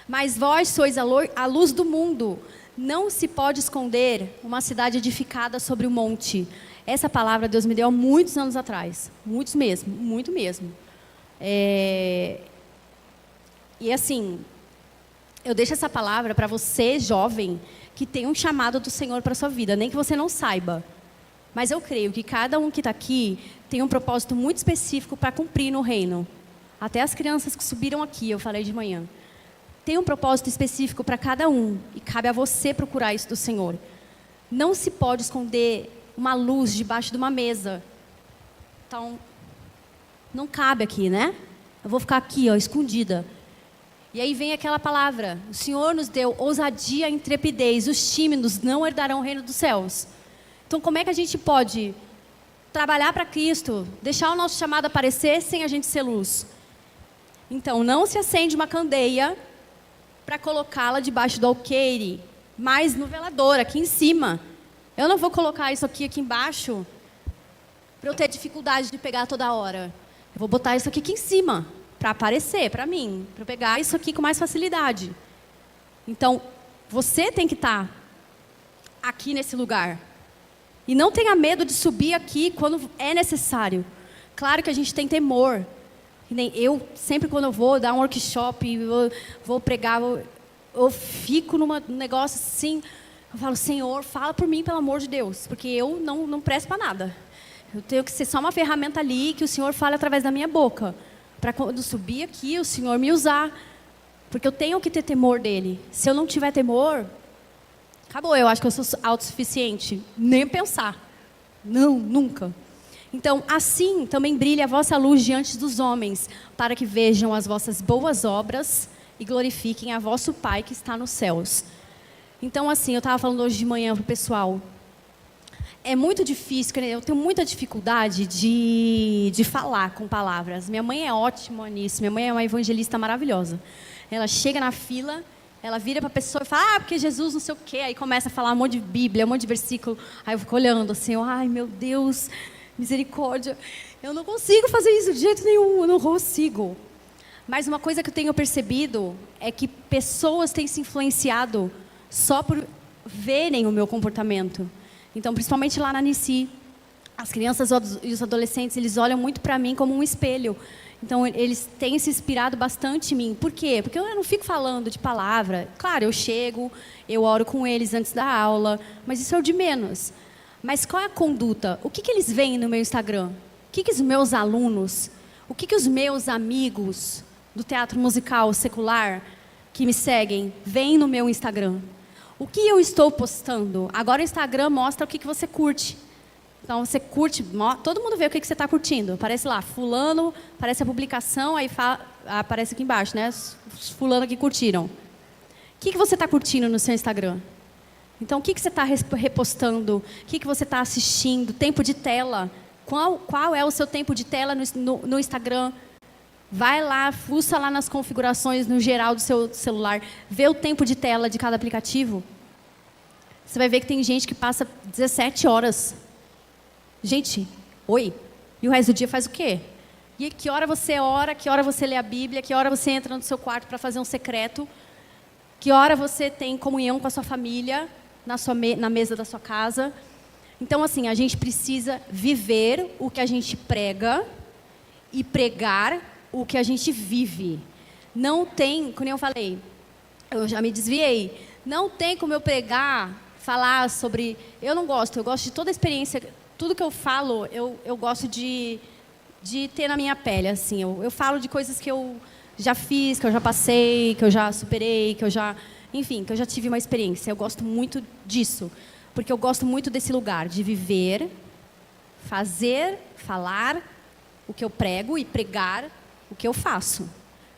Mas vós sois a luz do mundo. Não se pode esconder uma cidade edificada sobre um monte. Essa palavra Deus me deu há muitos anos atrás. Muitos mesmo, muito mesmo. E assim, eu deixo essa palavra para você, jovem, que tem um chamado do Senhor para a sua vida, nem que você não saiba. Mas eu creio que cada um que está aqui tem um propósito muito específico para cumprir no reino. Até as crianças que subiram aqui, eu falei de manhã. Tem um propósito específico para cada um. E cabe a você procurar isso do Senhor. Não se pode esconder uma luz debaixo de uma mesa. Então, não cabe aqui, né? Eu vou ficar aqui, escondida. E aí vem aquela palavra. O Senhor nos deu ousadia e intrepidez. Os tímidos não herdarão o reino dos céus. Então, como é que a gente pode trabalhar para Cristo, deixar o nosso chamado aparecer sem a gente ser luz? Então, não se acende uma candeia para colocá-la debaixo do alqueire, mas no velador, aqui em cima. Eu não vou colocar isso aqui embaixo para eu ter dificuldade de pegar toda hora. Eu vou botar isso aqui em cima, para aparecer para mim, para eu pegar isso aqui com mais facilidade. Então, você tem que estar aqui nesse lugar. E não tenha medo de subir aqui quando é necessário. Claro que a gente tem temor. Que nem eu, sempre quando eu vou dar um workshop, vou pregar, eu fico num negócio assim, eu falo, Senhor, fala por mim, pelo amor de Deus, porque eu não presto para nada. Eu tenho que ser só uma ferramenta ali, que o Senhor fale através da minha boca, para quando subir aqui, o Senhor me usar, porque eu tenho que ter temor dEle. Se eu não tiver temor, acabou, eu acho que eu sou autossuficiente, nem pensar, não, nunca. Então, assim também brilha a vossa luz diante dos homens, para que vejam as vossas boas obras e glorifiquem a vosso Pai que está nos céus. Então, assim, eu estava falando hoje de manhã para o pessoal, é muito difícil, eu tenho muita dificuldade de falar com palavras. Minha mãe é ótima nisso, minha mãe é uma evangelista maravilhosa. Ela chega na fila, ela vira para a pessoa e fala, porque Jesus não sei o quê, aí começa a falar um monte de Bíblia, um monte de versículo, aí eu fico olhando assim, ai meu Deus, misericórdia, eu não consigo fazer isso de jeito nenhum, eu não consigo. Mas uma coisa que eu tenho percebido é que pessoas têm se influenciado só por verem o meu comportamento. Então, principalmente lá na Nici, as crianças e os adolescentes, eles olham muito para mim como um espelho. Então, eles têm se inspirado bastante em mim. Por quê? Porque eu não fico falando de palavra. Claro, eu chego, eu oro com eles antes da aula, mas isso é o de menos. Mas qual é a conduta? O que eles veem no meu Instagram? O que os meus alunos, o que os meus amigos do teatro musical secular que me seguem veem no meu Instagram? O que eu estou postando? Agora o Instagram mostra o que você curte. Então você curte, todo mundo vê o que você está curtindo. Aparece lá, fulano, aparece a publicação, aí aparece aqui embaixo, né? Os fulano que curtiram. O que você está curtindo no seu Instagram? Então, o que você está repostando? O que você está assistindo? Tempo de tela. Qual é o seu tempo de tela no Instagram? Vai lá, fuça lá nas configurações, no geral do seu celular. Vê o tempo de tela de cada aplicativo. Você vai ver que tem gente que passa 17 horas. Gente, oi. E o resto do dia faz o quê? E que hora você ora, que hora você lê a Bíblia, que hora você entra no seu quarto para fazer um secreto, que hora você tem comunhão com a sua família, na mesa da sua casa. Então, assim, a gente precisa viver o que a gente prega e pregar o que a gente vive. Não tem, como eu falei, eu já me desviei, Não tem como eu pregar, falar sobre... Eu não gosto, eu gosto de toda a experiência. Tudo que eu falo, eu gosto de ter na minha pele, assim. Eu falo de coisas que eu já fiz, que eu já passei, que eu já superei, que eu já... Enfim, que eu já tive uma experiência. Eu gosto muito disso. Porque eu gosto muito desse lugar, de viver, fazer, falar o que eu prego e pregar o que eu faço.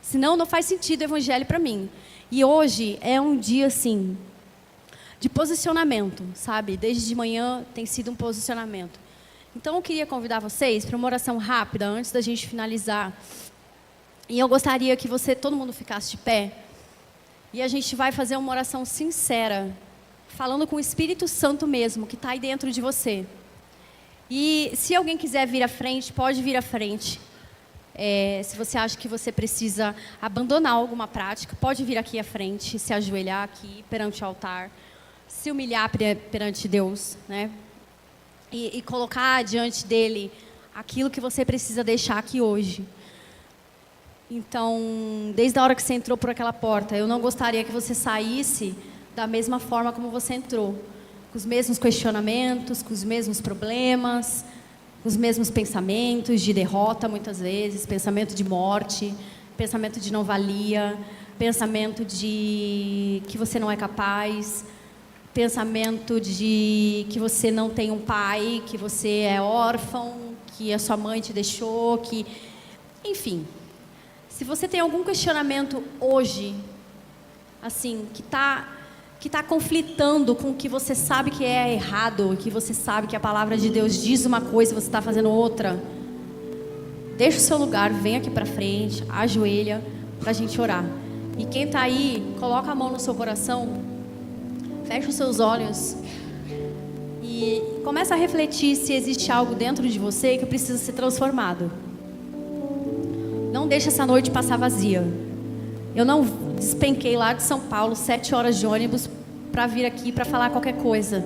Senão não faz sentido o evangelho para mim. E hoje é um dia, assim, de posicionamento, sabe? Desde de manhã tem sido um posicionamento. Então eu queria convidar vocês para uma oração rápida, antes da gente finalizar. E eu gostaria que todo mundo ficasse de pé. E a gente vai fazer uma oração sincera, falando com o Espírito Santo mesmo, que está aí dentro de você. E se alguém quiser vir à frente, pode vir à frente. Se você acha que você precisa abandonar alguma prática, pode vir aqui à frente, se ajoelhar aqui perante o altar, se humilhar perante Deus, né? E colocar diante dele aquilo que você precisa deixar aqui hoje. Então, desde a hora que você entrou por aquela porta, eu não gostaria que você saísse da mesma forma como você entrou, com os mesmos questionamentos, com os mesmos problemas, com os mesmos pensamentos de derrota muitas vezes, pensamento de morte, pensamento de não valia, pensamento de que você não é capaz, pensamento de que você não tem um pai, que você é órfão, que a sua mãe te deixou, que... Enfim, se você tem algum questionamento hoje, assim, que está conflitando com o que você sabe que é errado, que você sabe que a palavra de Deus diz uma coisa e você está fazendo outra, deixa o seu lugar, vem aqui para frente, ajoelha para a gente orar. E quem está aí, coloca a mão no seu coração, fecha os seus olhos e começa a refletir se existe algo dentro de você que precisa ser transformado. Não deixa essa noite passar vazia. Eu não despenquei lá de São Paulo 7 horas de ônibus para vir aqui para falar qualquer coisa.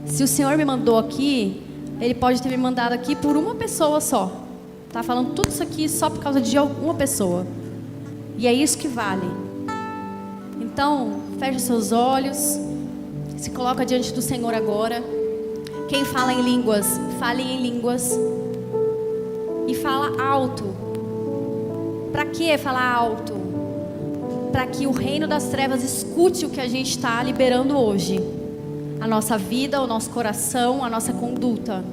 Se o Senhor me mandou aqui, Ele pode ter me mandado aqui por uma pessoa só. Tá falando tudo isso aqui só por causa de uma pessoa. E é isso que vale. Então, feche os seus olhos, se coloca diante do Senhor agora. Quem fala em línguas, fale em línguas e fala alto. Para que falar alto? Para que o reino das trevas escute o que a gente está liberando hoje. A nossa vida, o nosso coração, a nossa conduta.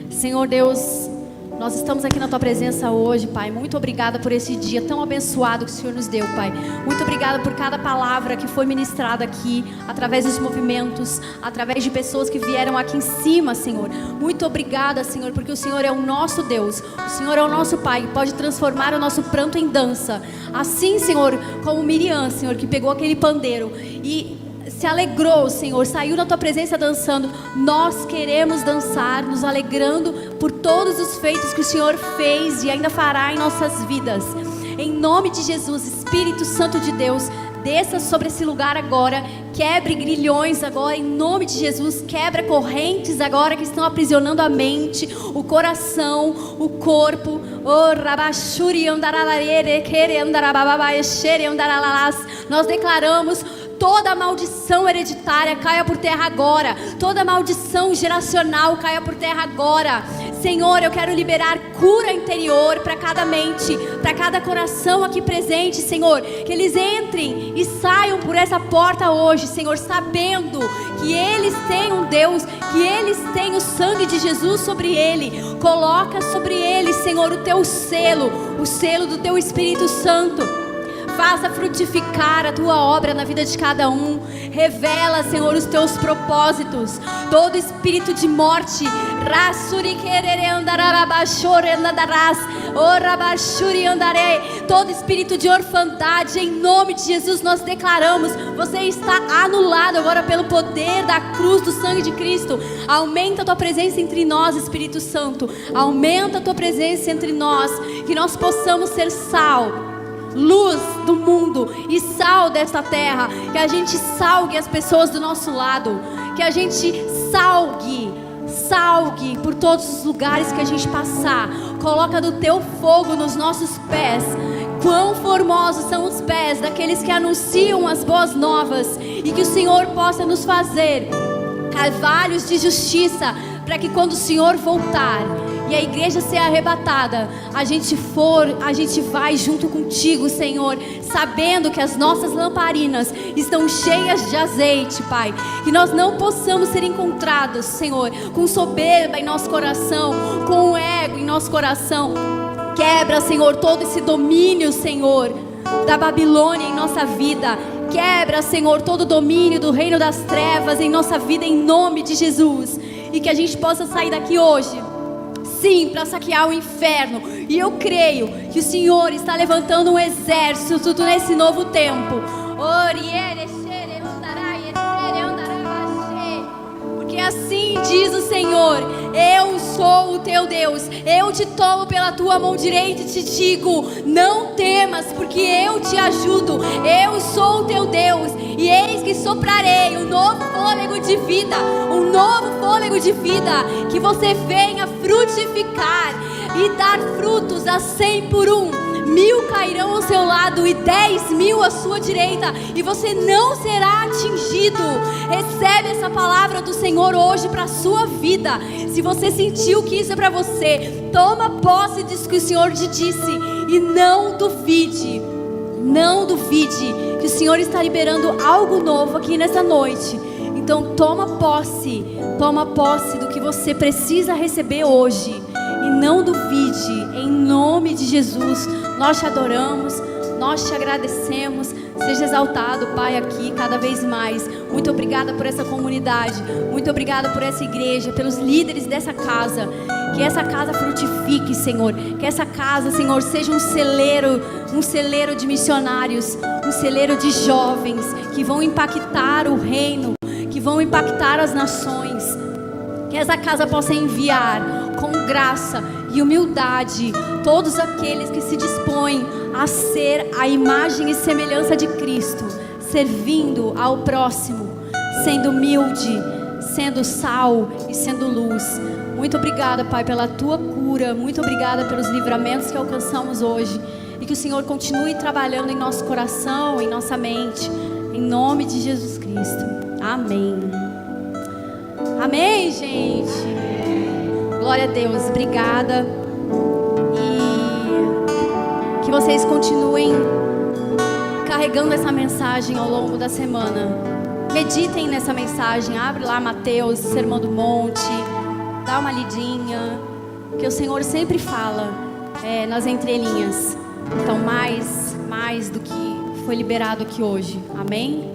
Senhor Deus, nós estamos aqui na Tua presença hoje, Pai. Muito obrigada por esse dia tão abençoado que o Senhor nos deu, Pai. Muito obrigada por cada palavra que foi ministrada aqui, através dos movimentos, através de pessoas que vieram aqui em cima, Senhor. Muito obrigada, Senhor, porque o Senhor é o nosso Deus. O Senhor é o nosso Pai, que pode transformar o nosso pranto em dança. Assim, Senhor, como Miriam, Senhor, que pegou aquele pandeiro e se alegrou, Senhor, saiu da Tua presença dançando. Nós queremos dançar, nos alegrando por todos os feitos que o Senhor fez e ainda fará em nossas vidas. Em nome de Jesus, Espírito Santo de Deus, desça sobre esse lugar agora, quebre grilhões agora, em nome de Jesus, quebra correntes agora que estão aprisionando a mente, o coração, o corpo. Nós declaramos: toda maldição hereditária caia por terra agora. Toda maldição geracional caia por terra agora. Senhor, eu quero liberar cura interior para cada mente, para cada coração aqui presente, Senhor. Que eles entrem e saiam por essa porta hoje, Senhor, sabendo que eles têm um Deus, que eles têm o sangue de Jesus sobre ele. Coloca sobre eles, Senhor, o Teu selo, o selo do Teu Espírito Santo. Faça frutificar a Tua obra na vida de cada um. Revela, Senhor, os Teus propósitos. Todo espírito de morte, todo espírito de orfandade, em nome de Jesus nós declaramos: você está anulado agora pelo poder da cruz do sangue de Cristo. Aumenta a Tua presença entre nós, Espírito Santo. Aumenta a Tua presença entre nós, que nós possamos ser sal, luz do mundo e sal desta terra. Que a gente salgue as pessoas do nosso lado, que a gente salgue por todos os lugares que a gente passar. Coloca do Teu fogo nos nossos pés, quão formosos são os pés daqueles que anunciam as boas novas, e que o Senhor possa nos fazer carvalhos de justiça, para que quando o Senhor voltar e a igreja ser arrebatada, a gente vai junto contigo, Senhor, sabendo que as nossas lamparinas estão cheias de azeite, Pai. Que nós não possamos ser encontrados, Senhor, com soberba em nosso coração, com ego em nosso coração. Quebra, Senhor, todo esse domínio, Senhor, da Babilônia em nossa vida. Quebra, Senhor, todo o domínio do reino das trevas em nossa vida, em nome de Jesus. E que a gente possa sair daqui hoje, sim, para saquear o inferno. E eu creio que o Senhor está levantando um exército nesse novo tempo. Porque assim diz o Senhor: eu sou o teu Deus, eu te tomo pela tua mão direita e te digo: não temas, porque eu te ajudo. Eu sou o teu Deus, e eis que soprarei um novo fôlego de vida, que você venha frutificar e dar frutos a 100 por 1. 1000 cairão ao seu lado e 10.000 à sua direita, e você não será atingido. Recebe essa palavra do Senhor hoje para a sua vida. Se você sentiu que isso é para você, toma posse disso que o Senhor te disse, e não duvide que o Senhor está liberando algo novo aqui nessa noite. Então toma posse do que você precisa receber hoje, e não duvide, em nome de Jesus. Nós te adoramos, nós te agradecemos. Seja exaltado, Pai, aqui cada vez mais. Muito obrigada por essa comunidade, muito obrigada por essa igreja, pelos líderes dessa casa. Que essa casa frutifique, Senhor. Que essa casa, Senhor, seja um celeiro de missionários, um celeiro de jovens que vão impactar o reino, que vão impactar as nações. Que essa casa possa enviar com graça e humildade todos aqueles que se dispõem a ser a imagem e semelhança de Cristo, servindo ao próximo, sendo humilde, sendo sal e sendo luz. Muito obrigada, Pai, pela tua cura. Muito obrigada pelos livramentos que alcançamos hoje, e que o Senhor continue trabalhando em nosso coração, em nossa mente, em nome de Jesus Cristo. Amém. Amém, gente. Glória a Deus. Obrigada. E que vocês continuem carregando essa mensagem ao longo da semana. Meditem nessa mensagem. Abre lá Mateus, Sermão do Monte, dá uma lidinha, que o Senhor sempre fala nas entrelinhas. Então mais do que foi liberado aqui hoje. Amém?